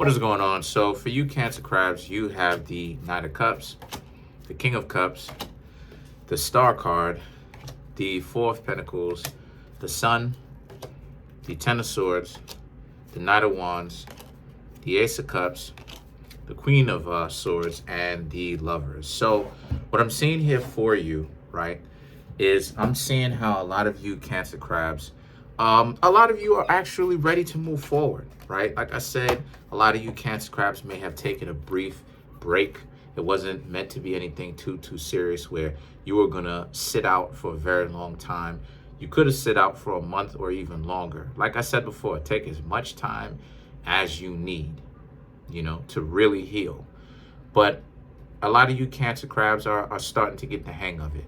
What is going on? So for you Cancer crabs, you have the Knight of Cups, the King of Cups, the Star card, the Four of Pentacles, the Sun, the Ten of Swords, the Knight of Wands, the Ace of Cups, the Queen of Swords, and the Lovers. So what I'm seeing here for you, right, is I'm seeing how a lot of you Cancer crabs, a lot of you are actually ready to move forward, right? Like I said, a lot of you Cancer crabs may have taken a brief break. It wasn't meant to be anything too serious where you were gonna sit out for a very long time. You could have sit out for a month or even longer. Like I said before, take as much time as you need, you know, to really heal. But a lot of you Cancer crabs are starting to get the hang of it.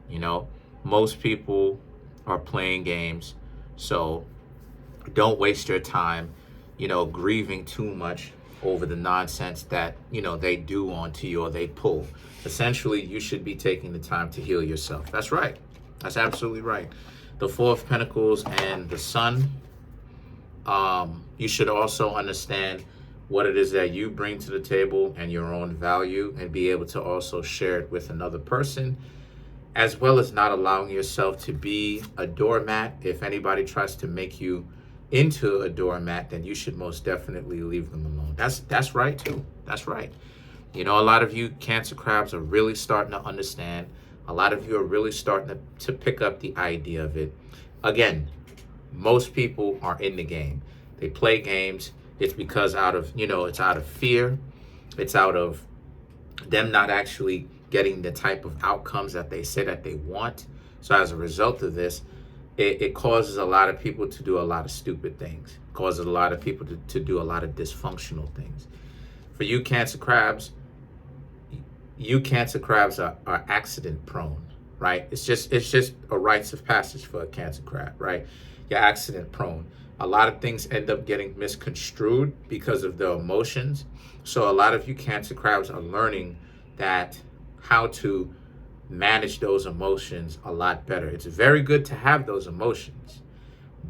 You know, most people are playing games, so don't waste your time, you know, grieving too much over the nonsense that, you know, they do onto you or they pull. Essentially, you should be taking the time to heal yourself. That's right. That's absolutely right. The Four of Pentacles and the Sun, you should also understand what it is that you bring to the table and your own value, and be able to also share it with another person, as well as not allowing yourself to be a doormat. If anybody tries to make you into a doormat, then you should most definitely leave them alone. That's right too. That's right. You know, a lot of you Cancer crabs are really starting to understand. A lot of you are really starting to pick up the idea of it. Again, most people are in the game. They play games. It's because out of, you know, it's out of fear. It's out of them not actually getting the type of outcomes that they say that they want. So as a result of this, it causes a lot of people to do a lot of stupid things. It causes a lot of people to do a lot of dysfunctional things. For you Cancer crabs, you Cancer crabs are accident prone, right? It's just a rites of passage for a Cancer crab, right? You're accident prone. A lot of things end up getting misconstrued because of the emotions. So a lot of you Cancer crabs are learning that how to manage those emotions a lot better. It's very good to have those emotions,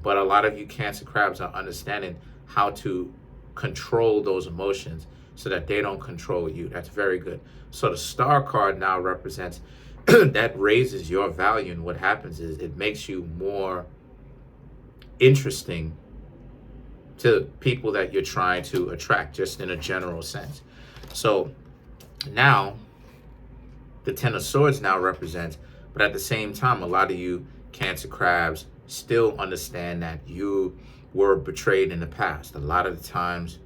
but a lot of you Cancer crabs are understanding how to control those emotions so that they don't control you. That's very good. So the Star card now represents that raises your value, and what happens is it makes you more interesting to people that you're trying to attract, just in a general sense. So now the Ten of Swords now represents, but at the same time, a lot of you Cancer crabs still understand that you were betrayed in the past. A lot of the times,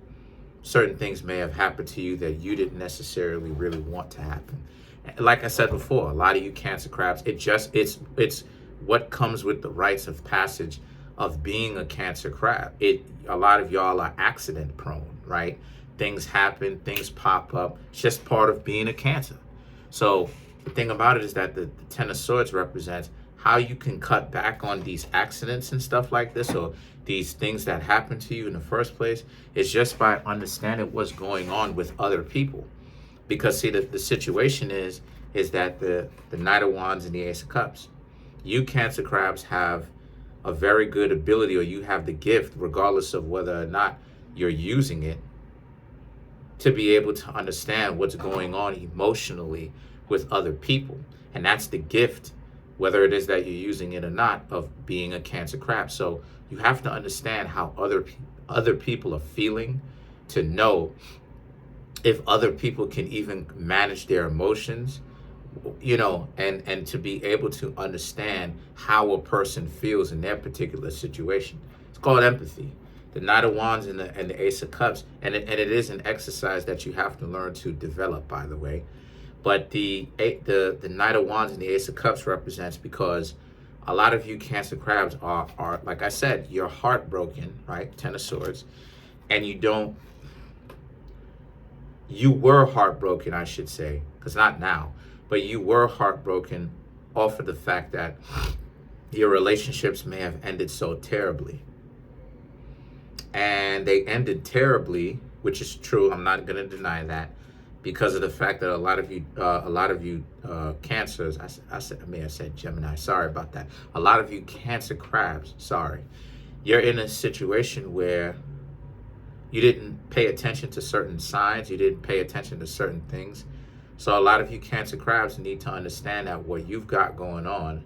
certain things may have happened to you that you didn't necessarily really want to happen. Like I said before, a lot of you Cancer crabs, it's what comes with the rites of passage of being a Cancer crab. A lot of y'all are accident prone, right? Things happen, things pop up. It's just part of being a Cancer. So the thing about it is that the Ten of Swords represents how you can cut back on these accidents and stuff like this, or these things that happen to you in the first place. It's just by understanding what's going on with other people. Because see, the situation is that the Knight of Wands and the Ace of Cups, you Cancer crabs have a very good ability, or you have the gift, regardless of whether or not you're using it, to be able to understand what's going on emotionally with other people. And that's the gift, whether it is that you're using it or not, of being a Cancer crab. So you have to understand how other people are feeling, to know if other people can even manage their emotions, you know, and to be able to understand how a person feels in their particular situation. It's called empathy. The Knight of Wands and the Ace of Cups, and it is an exercise that you have to learn to develop, by the way. But the Knight of Wands and the Ace of Cups represents, because a lot of you Cancer crabs are like I said, you're heartbroken, right? Ten of Swords, and you were heartbroken, I should say, because not now, but you were heartbroken off of the fact that your relationships may have ended so terribly. And they ended terribly, which is true. I'm not going to deny that, because of the fact that a lot of you Cancers, I said Gemini, sorry about that. A lot of you Cancer crabs, sorry, you're in a situation where You didn't pay attention to certain signs. You didn't pay attention to certain things. So a lot of you Cancer crabs need to understand that what you've got going on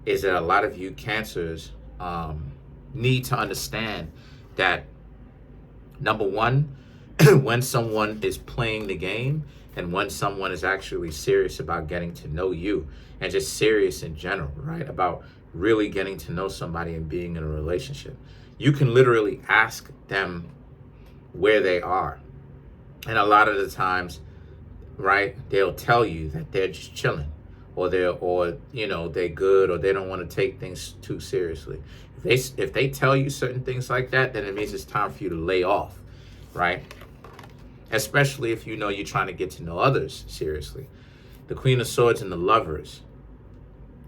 is that a lot of you Cancers need to understand that, number one, when someone is playing the game and when someone is actually serious about getting to know you and just serious in general, right? About really getting to know somebody and being in a relationship. You can literally ask them where they are. And a lot of the times, right, they'll tell you that they're just chilling, or they're good, or they don't want to take things too seriously. If they tell you certain things like that, then it means it's time for you to lay off, right? Especially if you know you're trying to get to know others seriously. The Queen of Swords and the Lovers,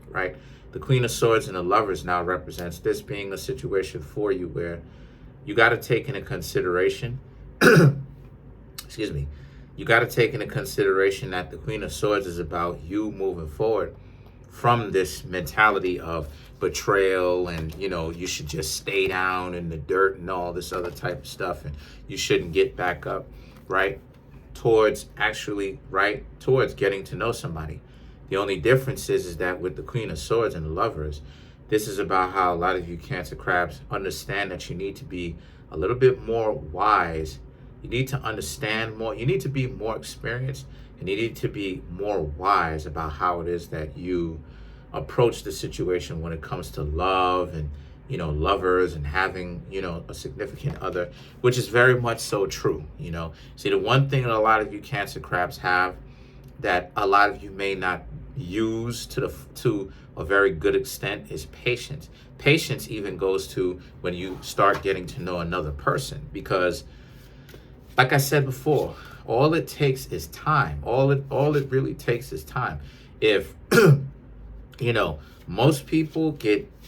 right? The Queen of Swords and the Lovers now represents this being a situation for you where you got to take into consideration, excuse me, you got to take into consideration that the Queen of Swords is about you moving forward from this mentality of betrayal and, you should just stay down in the dirt and all this other type of stuff, and you shouldn't get back up, right? Towards getting to know somebody. The only difference is that with the Queen of Swords and the Lovers, this is about how a lot of you Cancer crabs understand that you need to be a little bit more wise. You need to understand more. You need to be more experienced, and you need to be more wise about how it is that you approach the situation when it comes to love and, lovers and having, a significant other, which is very much so true. See, the one thing that a lot of you Cancer crabs have that a lot of you may not use to a very good extent is patience. Patience even goes to when you start getting to know another person, because like I said before, all it takes is time. All it really takes is time. If most people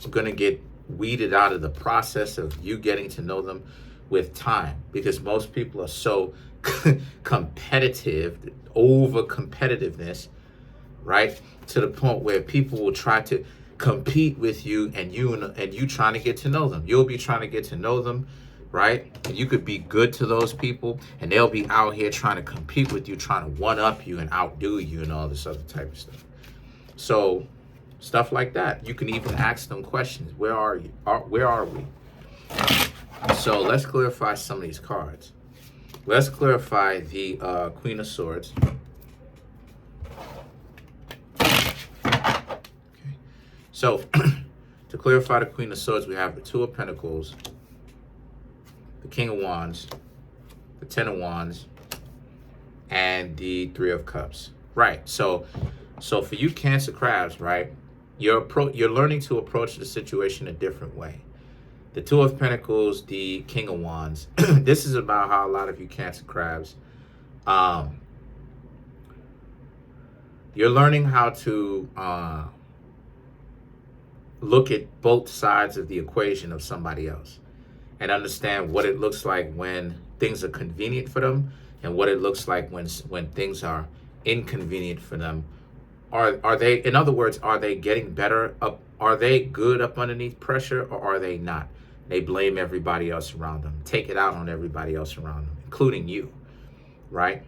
gonna get weeded out of the process of you getting to know them with time, because most people are so competitive, over competitiveness, right? To the point where people will try to compete with you and you trying to get to know them. You'll be trying to get to know them, right? And you could be good to those people, and they'll be out here trying to compete with you, trying to one up you and outdo you and all this other type of stuff. So stuff like that. You can even ask them questions. Where are you? Where are we? So let's clarify some of these cards. Let's clarify the Queen of Swords. Okay. So to clarify the Queen of Swords, we have the Two of Pentacles, the King of Wands, the Ten of Wands, and the Three of Cups. Right. So for you Cancer crabs, right, you're learning to approach the situation a different way. The Two of Pentacles, the King of Wands. This is about how a lot of you Cancer crabs, you're learning how to look at both sides of the equation of somebody else and understand what it looks like when things are convenient for them and what it looks like when things are inconvenient for them. Are they, in other words, are they getting better up? Are they good up underneath pressure, or are they not? They blame everybody else around them, take it out on everybody else around them, including you, right?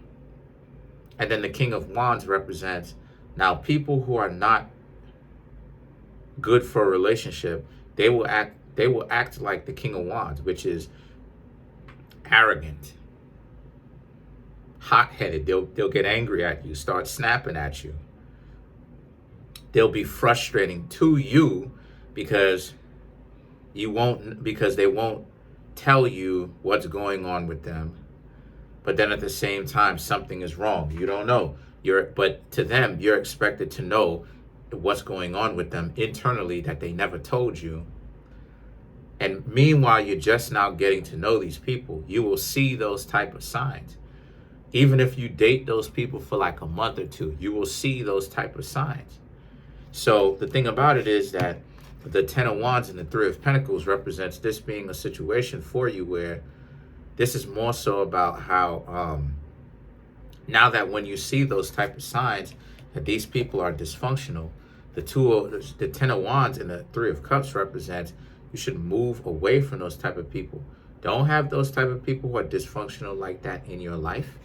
And then the King of Wands represents now people who are not good for a relationship. They will act like the King of Wands, which is arrogant, hot-headed. They'll get angry at you, start snapping at you. They'll be frustrating to you because they won't tell you what's going on with them. But then at the same time, something is wrong. You don't know. But to them, you're expected to know what's going on with them internally that they never told you. And meanwhile, you're just now getting to know these people. You will see those type of signs. Even if you date those people for like a month or two, you will see those type of signs. So the thing about it is that the Ten of Wands and the Three of Pentacles represents this being a situation for you where this is more so about how now that when you see those type of signs that these people are dysfunctional, the Ten of Wands and the Three of Cups represents you should move away from those type of people. Don't have those type of people who are dysfunctional like that in your life.